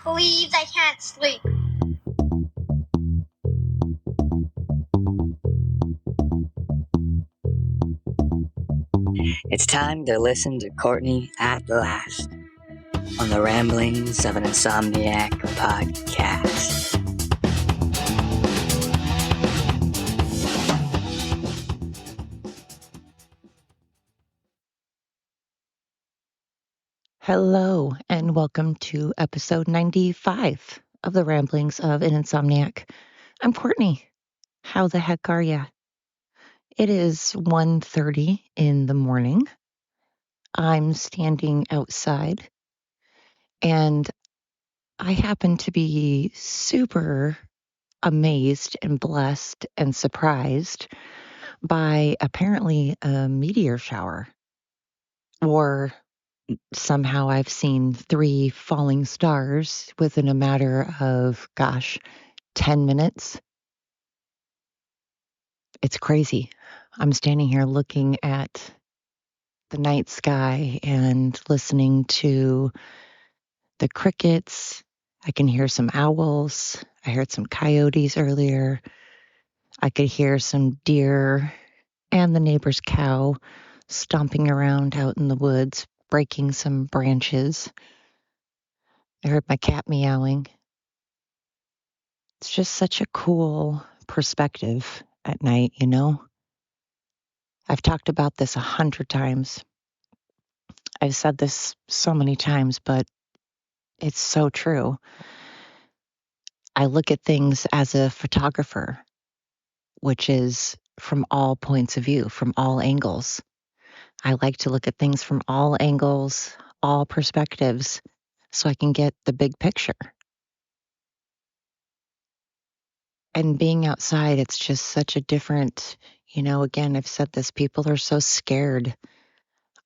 Please, I can't sleep. It's time to listen to Courtney at last on the Ramblings of an Insomniac podcast. Hello, and welcome to episode 95 of the Ramblings of an Insomniac. I'm Courtney. How the heck are ya? It is 1:30 in the morning. I'm standing outside, and I happen to be super amazed and blessed and surprised by apparently a meteor shower. Or somehow I've seen 3 falling stars within a matter of, 10 minutes. It's crazy. I'm standing here looking at the night sky and listening to the crickets. I can hear some owls. I heard some coyotes earlier. I could hear some deer and the neighbor's cow stomping around out in the woods, breaking some branches. I heard my cat meowing. It's just such a cool perspective at night, you know? I've talked about this 100 times. I've said this so many times, but it's so true. I look at things as a photographer, which is from all points of view, from all angles. I like to look at things from all angles, all perspectives, so I can get the big picture. And being outside, it's just such a different, again, I've said this, people are so scared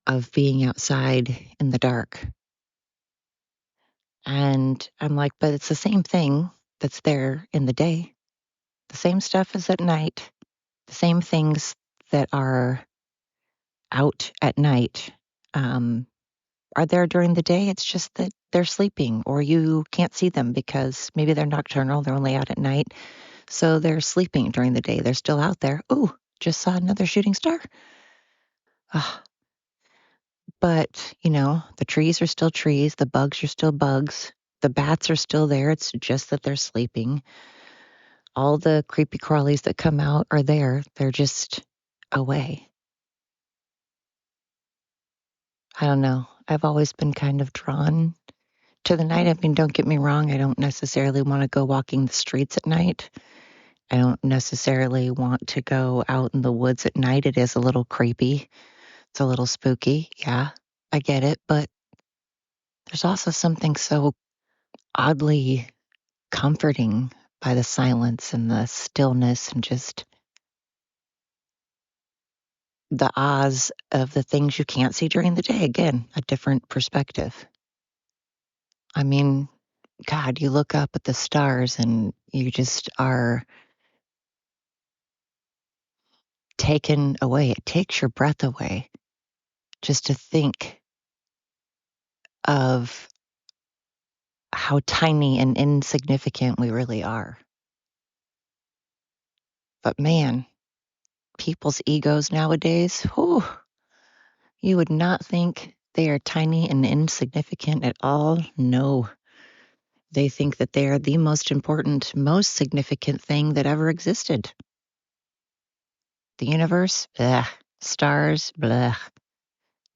of being outside in the dark. And I'm like, but it's the same thing that's there in the day. The same stuff is at night. The same things that are out at night are there during the day. It's just that they're sleeping or you can't see them because maybe they're nocturnal. They're only out at night. So they're sleeping during the day. They're still out there. Ooh, just saw another shooting star. But, the trees are still trees. The bugs are still bugs. The bats are still there. It's just that they're sleeping. All the creepy crawlies that come out are there. They're just away. I don't know. I've always been kind of drawn to the night. I mean, don't get me wrong. I don't necessarily want to go walking the streets at night. I don't necessarily want to go out in the woods at night. It is a little creepy. It's a little spooky. Yeah, I get it. But there's also something so oddly comforting by the silence and the stillness and just the ahs of the things you can't see during the day. Again, a different perspective. I mean, God, you look up at the stars and you just are taken away. It takes your breath away just to think of how tiny and insignificant we really are. But man, people's egos nowadays, whew, you would not think they are tiny and insignificant at all. No. They think that they are the most important, most significant thing that ever existed. The universe, bleh. Stars, bleh.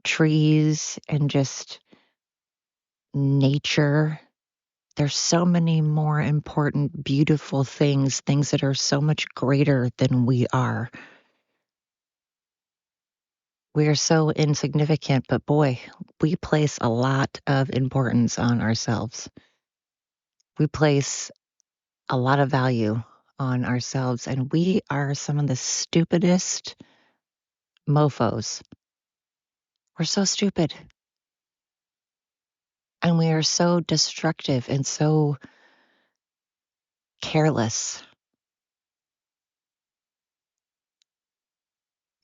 Trees, and just nature. There's so many more important, beautiful things that are so much greater than we are. We are so insignificant, but boy, we place a lot of importance on ourselves. We place a lot of value on ourselves, and we are some of the stupidest mofos. We're so stupid. And we are so destructive and so careless.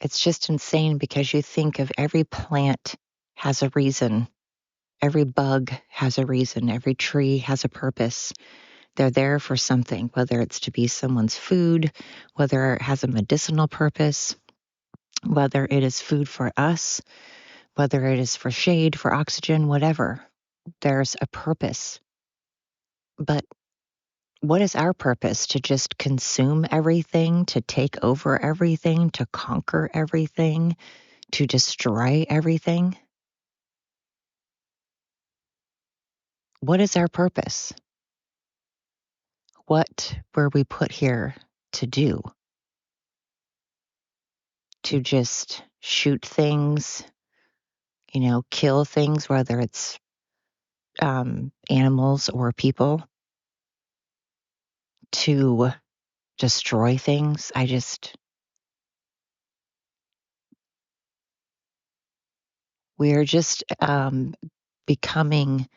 It's just insane because you think of every plant has a reason Every bug has a reason. Every tree has a purpose. They're there for something, whether it's to be someone's food, whether it has a medicinal purpose, whether it is food for us, whether it is for shade, for oxygen, whatever. There's a purpose. But what is our purpose? To just consume everything, to take over everything, to conquer everything, to destroy everything? What is our purpose? What were we put here to do? To just shoot things, kill things, whether it's animals or people, to destroy things. We're just becoming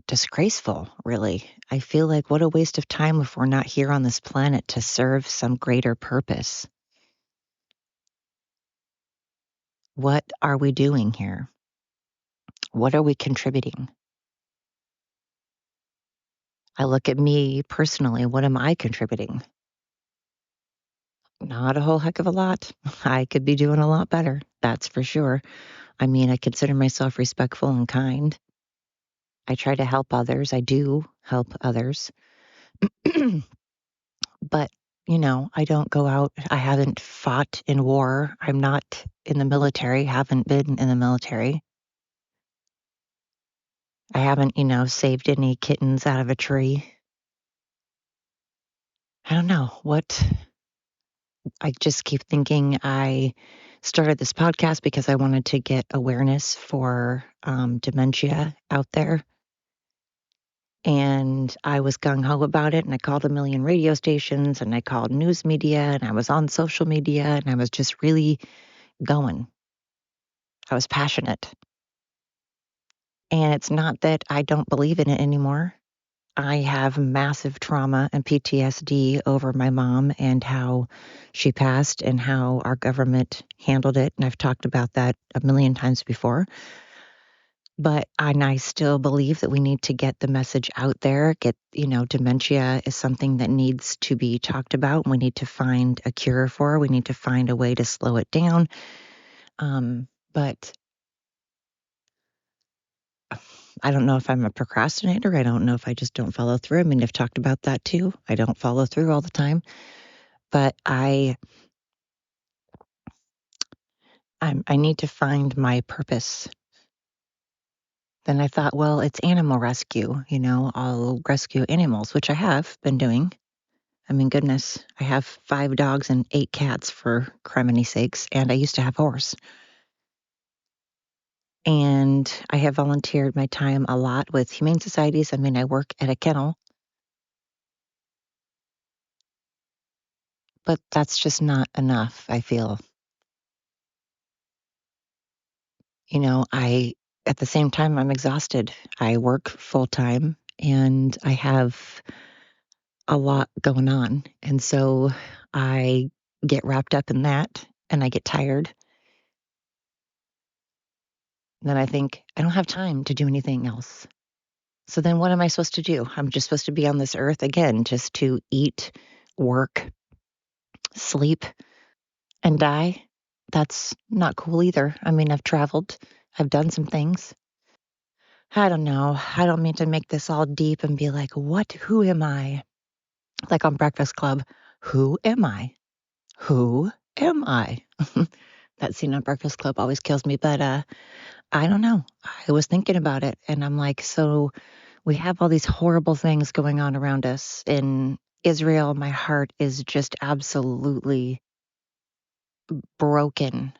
disgraceful, really. I feel like what a waste of time if we're not here on this planet to serve some greater purpose. What are we doing here? What are we contributing? I look at me personally. What am I contributing? Not a whole heck of a lot. I could be doing a lot better. That's for sure. I mean, I consider myself respectful and kind. I try to help others. I do help others. But, I don't go out. I haven't fought in war. I'm not in the military, haven't been in the military. I haven't, saved any kittens out of a tree. I don't know what. I just keep thinking I started this podcast because I wanted to get awareness for dementia out there. And I was gung ho about it. And I called a million radio stations and I called news media and I was on social media and I was just really going. I was passionate. And it's not that I don't believe in it anymore. I have massive trauma and PTSD over my mom and how she passed and how our government handled it. And I've talked about that a million times before. But I still believe that we need to get the message out there. Dementia is something that needs to be talked about. We need to find a cure for. We need to find a way to slow it down. But I don't know if I'm a procrastinator. I don't know if I just don't follow through. I mean, I've talked about that too. I don't follow through all the time, but I need to find my purpose. Then I thought, well, it's animal rescue. I'll rescue animals, which I have been doing. I mean, goodness, I have 5 dogs and 8 cats for criminy sakes, and I used to have a horse. And I have volunteered my time a lot with humane societies. I mean, I work at a kennel, but that's just not enough, I feel. At the same time, I'm exhausted. I work full time and I have a lot going on. And so I get wrapped up in that and I get tired. And then I think I don't have time to do anything else. So then what am I supposed to do? I'm just supposed to be on this earth again, just to eat, work, sleep, and die. That's not cool either. I mean, I've traveled, I've done some things. I don't know. I don't mean to make this all deep and be like, what? Who am I? Like on Breakfast Club, who am I? Who am I? That scene on Breakfast Club always kills me, but I don't know. I was thinking about it and I'm like, so we have all these horrible things going on around us. In Israel, my heart is just absolutely broken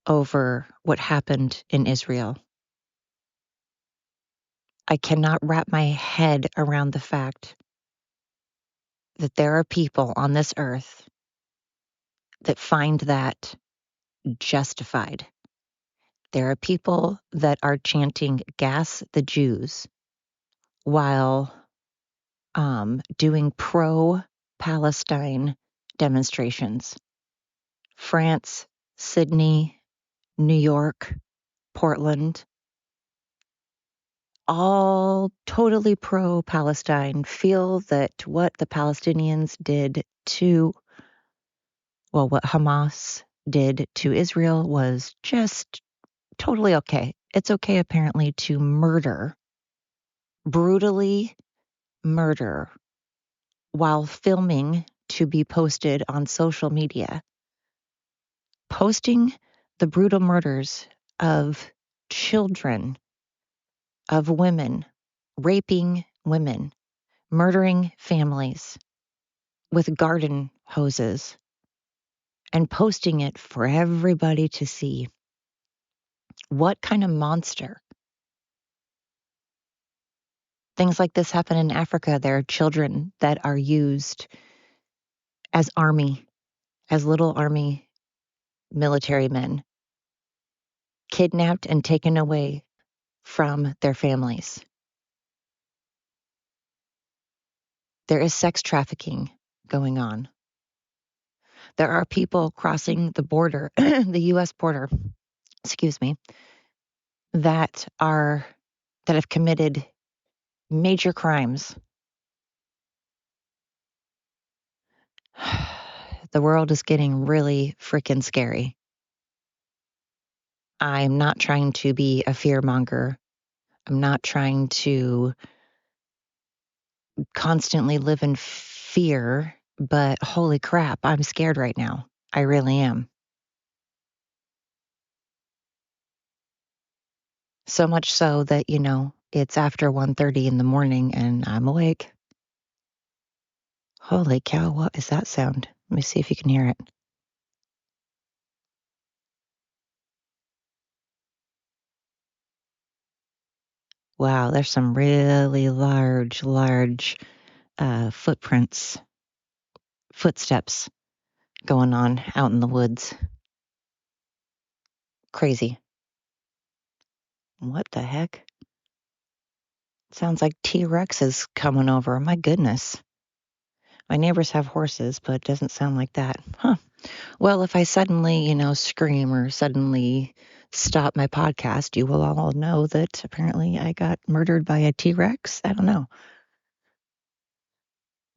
over what happened in Israel. I cannot wrap my head around the fact that there are people on this earth that find that justified. There are people that are chanting "Gas the Jews" while doing pro-Palestine demonstrations. France, Sydney, New York, Portland, all totally pro-Palestine, feel that what the Palestinians did to, well, what Hamas did to Israel was just totally okay. It's okay, apparently, to murder, brutally murder, while filming to be posted on social media. Posting the brutal murders of children, of women, raping women, murdering families with garden hoses, and posting it for everybody to see. What kind of monster? Things like this happen in Africa. There are children that are used as army, as little army military men, kidnapped and taken away from their families. There is sex trafficking going on. There are people crossing the border, the U.S. border, excuse me, that have committed major crimes. The world is getting really freaking scary. I'm not trying to be a fearmonger. I'm not trying to constantly live in fear, but holy crap, I'm scared right now. I really am. So much so that, it's after 1:30 in the morning and I'm awake. Holy cow, what is that sound? Let me see if you can hear it. Wow, there's some really large footsteps going on out in the woods. Crazy. What the heck? Sounds like T-Rex is coming over. My goodness. My neighbors have horses, but it doesn't sound like that. Huh. Well, if I suddenly, scream or suddenly stop my podcast, you will all know that apparently I got murdered by a T-Rex. I don't know.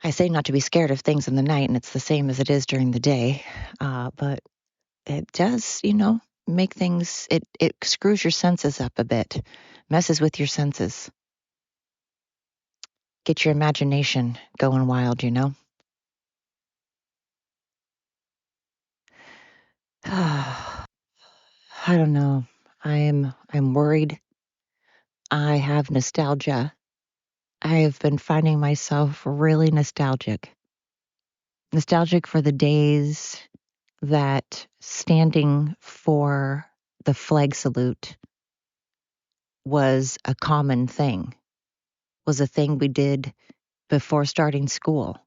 I say not to be scared of things in the night, and it's the same as it is during the day. But it does, make things, it screws your senses up a bit, messes with your senses. Get your imagination going wild, I don't know. I'm worried. I have nostalgia. I have been finding myself really nostalgic. Nostalgic for the days that standing for the flag salute was a common thing, was a thing we did before starting school,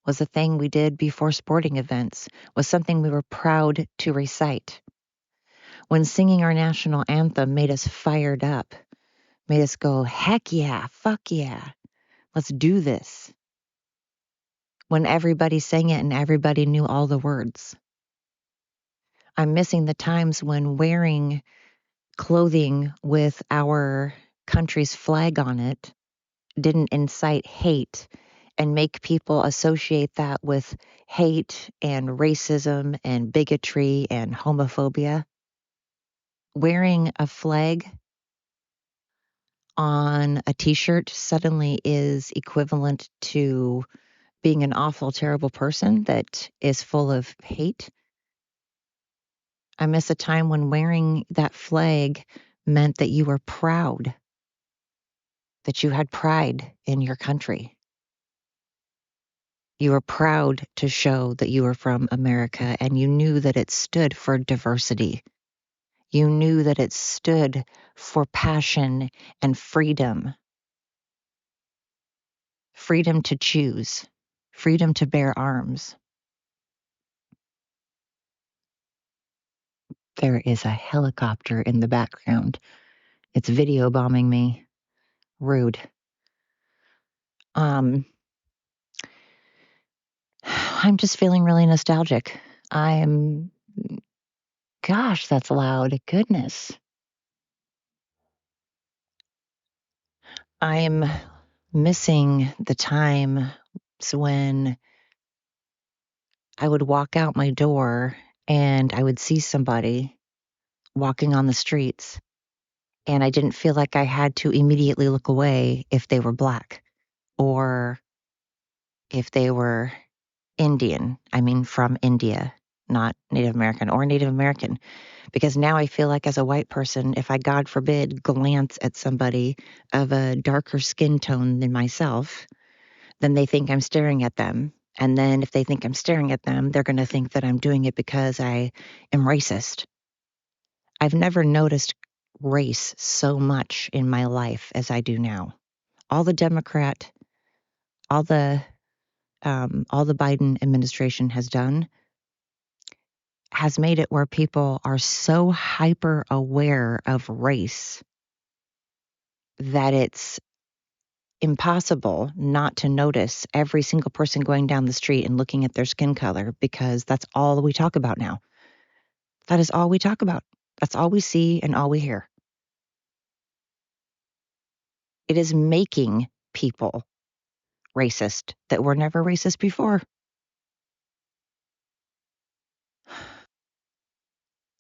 was a thing we did before sporting events, was something we were proud to recite. When singing our national anthem made us fired up, made us go, heck yeah, fuck yeah, let's do this. When everybody sang it and everybody knew all the words. I'm missing the times when wearing clothing with our country's flag on it didn't incite hate and make people associate that with hate and racism and bigotry and homophobia. Wearing a flag on a t-shirt suddenly is equivalent to being an awful, terrible person that is full of hate. I miss a time when wearing that flag meant that you were proud, that you had pride in your country. You were proud to show that you were from America, and you knew that it stood for diversity. You knew that it stood for passion and freedom. Freedom to choose, freedom to bear arms. There is a helicopter in the background. It's video bombing me. Rude. I'm just feeling really nostalgic. I'm gosh, that's loud. Goodness. I'm missing the times when I would walk out my door and I would see somebody walking on the streets, and I didn't feel like I had to immediately look away if they were Black or if they were Indian. I mean, from India, not Native American or Native American. Because now I feel like as a white person, if I, God forbid, glance at somebody of a darker skin tone than myself, then they think I'm staring at them. And then if they think I'm staring at them, they're going to think that I'm doing it because I am racist. I've never noticed race so much in my life as I do now. All the Democrat, all the Biden administration has done has made it where people are so hyper aware of race that it's impossible not to notice every single person going down the street and looking at their skin color, because that's all we talk about now. That is all we talk about. That's all we see and all we hear. It is making people racist that were never racist before.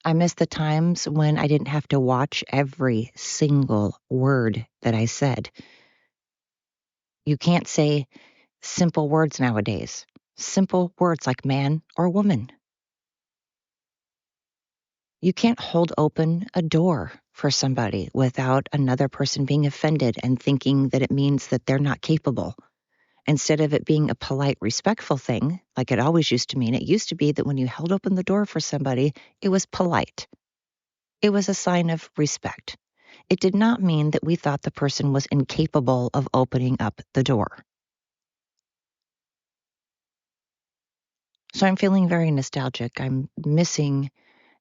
I miss the times when I didn't have to watch every single word that I said. You can't say simple words nowadays. Simple words like man or woman. You can't hold open a door for somebody without another person being offended and thinking that it means that they're not capable. Instead of it being a polite, respectful thing, like it always used to mean, it used to be that when you held open the door for somebody, it was polite. It was a sign of respect. It did not mean that we thought the person was incapable of opening up the door. So I'm feeling very nostalgic. I'm missing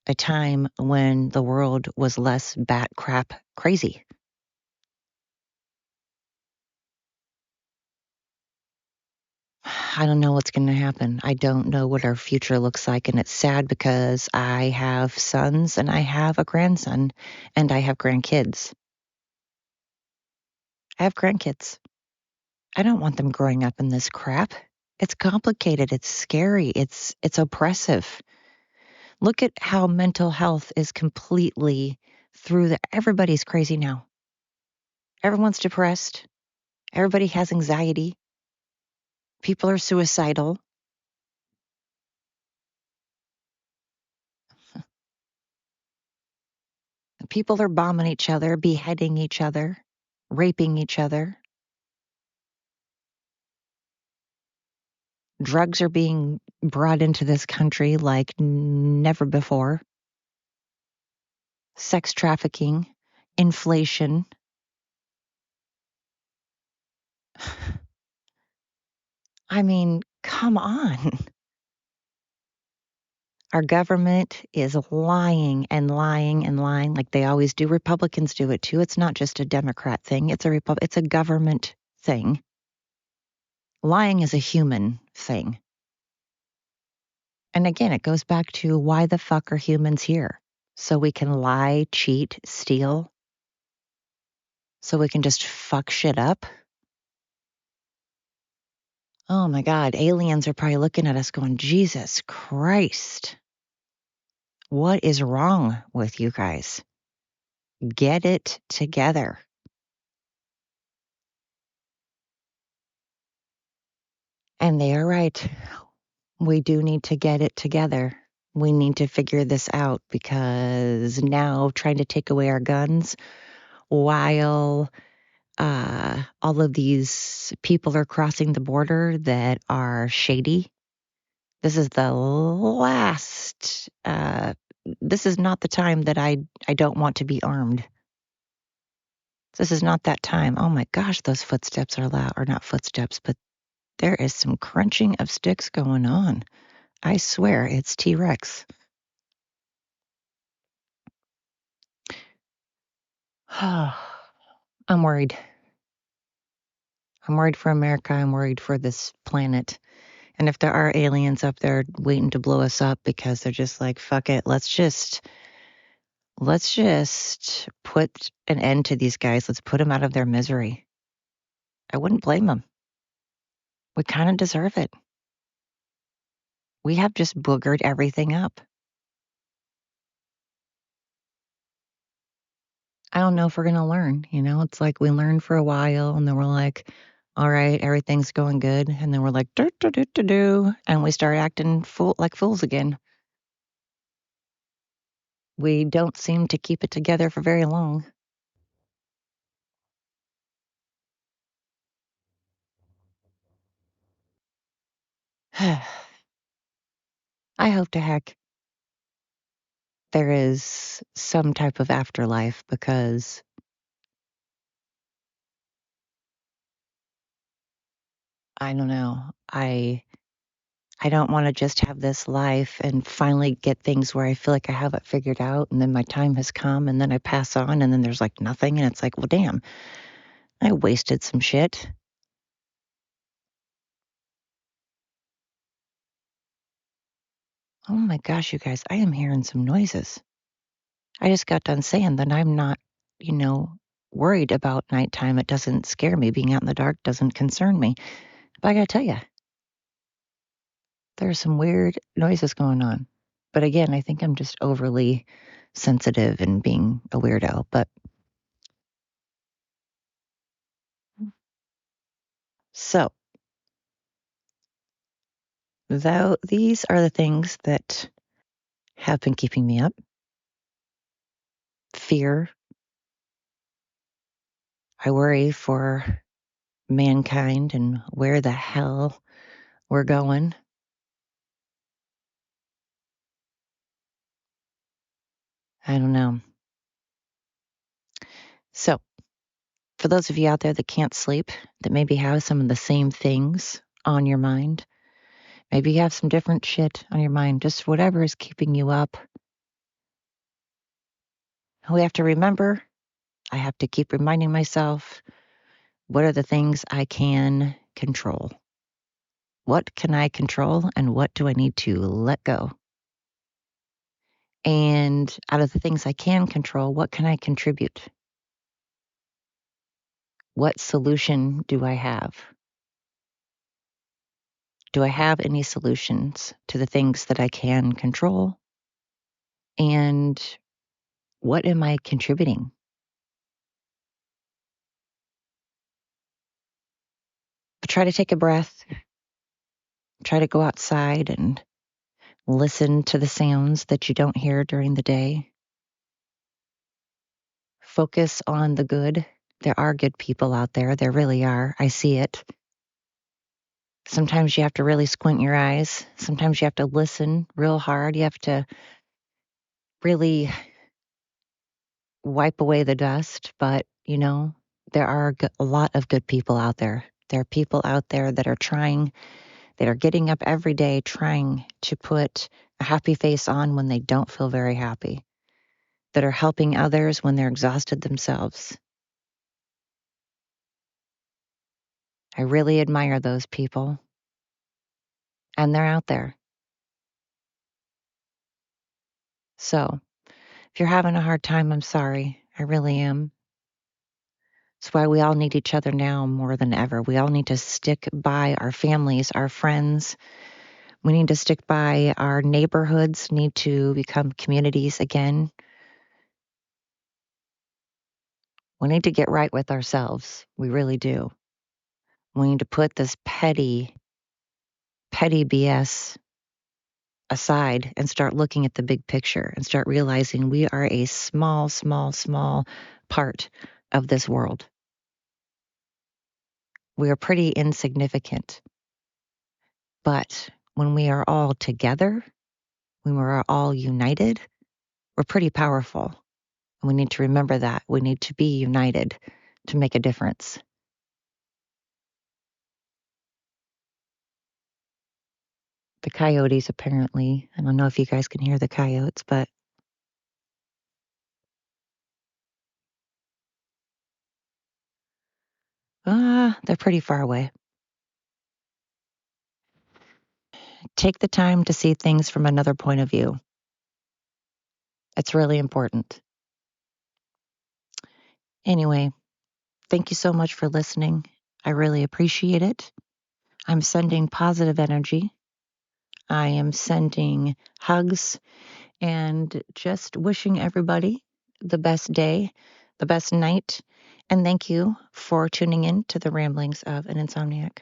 a time when the world was less bat crap crazy. I don't know what's going to happen. I don't know what our future looks like. And it's sad because I have sons and I have a grandson and I have grandkids. I have grandkids. I don't want them growing up in this crap. It's complicated. It's scary. It's oppressive. Look at how mental health is completely everybody's crazy now. Everyone's depressed. Everybody has anxiety. People are suicidal. People are bombing each other, beheading each other, raping each other. Drugs are being brought into this country like never before. Sex trafficking, inflation. I mean, come on. Our government is lying and lying and lying like they always do. Republicans do it too. It's not just a Democrat thing. It's a government thing. Lying is a human thing. And again, it goes back to why the fuck are humans here? So we can lie, cheat, steal? So we can just fuck shit up? Oh my God, aliens are probably looking at us going, Jesus Christ, what is wrong with you guys? Get it together. And they are right. We do need to get it together. We need to figure this out, because now trying to take away our guns while all of these people are crossing the border that are shady. This is the last, this is not the time that I don't want to be armed. This is not that time. Oh my gosh, those footsteps are loud, or not footsteps, but there is some crunching of sticks going on. I swear it's T-Rex. I'm worried. I'm worried for America. I'm worried for this planet. And if there are aliens up there waiting to blow us up because they're just like, fuck it, let's just put an end to these guys. Let's put them out of their misery. I wouldn't blame them. We kind of deserve it. We have just boogered everything up. I don't know if we're going to learn. It's like we learn for a while and then we're like, all right, everything's going good. And then we're like, do, do, do, do, do. And we start acting like fools again. We don't seem to keep it together for very long. I hope to heck there is some type of afterlife because I don't know. I don't want to just have this life and finally get things where I feel like I have it figured out and then my time has come and then I pass on and then there's like nothing and it's like, well, damn, I wasted some shit. Oh my gosh, you guys, I am hearing some noises. I just got done saying that I'm not, worried about nighttime. It doesn't scare me. Being out in the dark doesn't concern me. But I gotta tell you, there's some weird noises going on. But again, I think I'm just overly sensitive and being a weirdo. But so, though, these are the things that have been keeping me up. Fear. I worry for mankind and where the hell we're going. I don't know. So, for those of you out there that can't sleep, that maybe have some of the same things on your mind, maybe you have some different shit on your mind, just whatever is keeping you up, we have to remember, I have to keep reminding myself, what are the things I can control? What can I control and what do I need to let go? And out of the things I can control, what can I contribute? What solution do I have? Do I have any solutions to the things that I can control? And what am I contributing? Try to take a breath, try to go outside and listen to the sounds that you don't hear during the day. Focus on the good. There are good people out there. There really are. I see it. Sometimes you have to really squint your eyes. Sometimes you have to listen real hard. You have to really wipe away the dust. But, there are a lot of good people out there. There are people out there that are trying, that are getting up every day trying to put a happy face on when they don't feel very happy, that are helping others when they're exhausted themselves. I really admire those people. And they're out there. So if you're having a hard time, I'm sorry. I really am. It's why we all need each other now more than ever. We all need to stick by our families, our friends. We need to stick by our neighborhoods, need to become communities again. We need to get right with ourselves. We really do. We need to put this petty BS aside and start looking at the big picture and start realizing we are a small, small, small part of this world. We are pretty insignificant. But when we are all together, when we're all united, we're pretty powerful. And we need to remember that. We need to be united to make a difference. The coyotes, apparently, I don't know if you guys can hear the coyotes, but they're pretty far away. Take the time to see things from another point of view. It's really important. Anyway, thank you so much for listening. I really appreciate it. I'm sending positive energy. I am sending hugs and just wishing everybody the best day, the best night. And thank you for tuning in to the Ramblings of an Insomniac.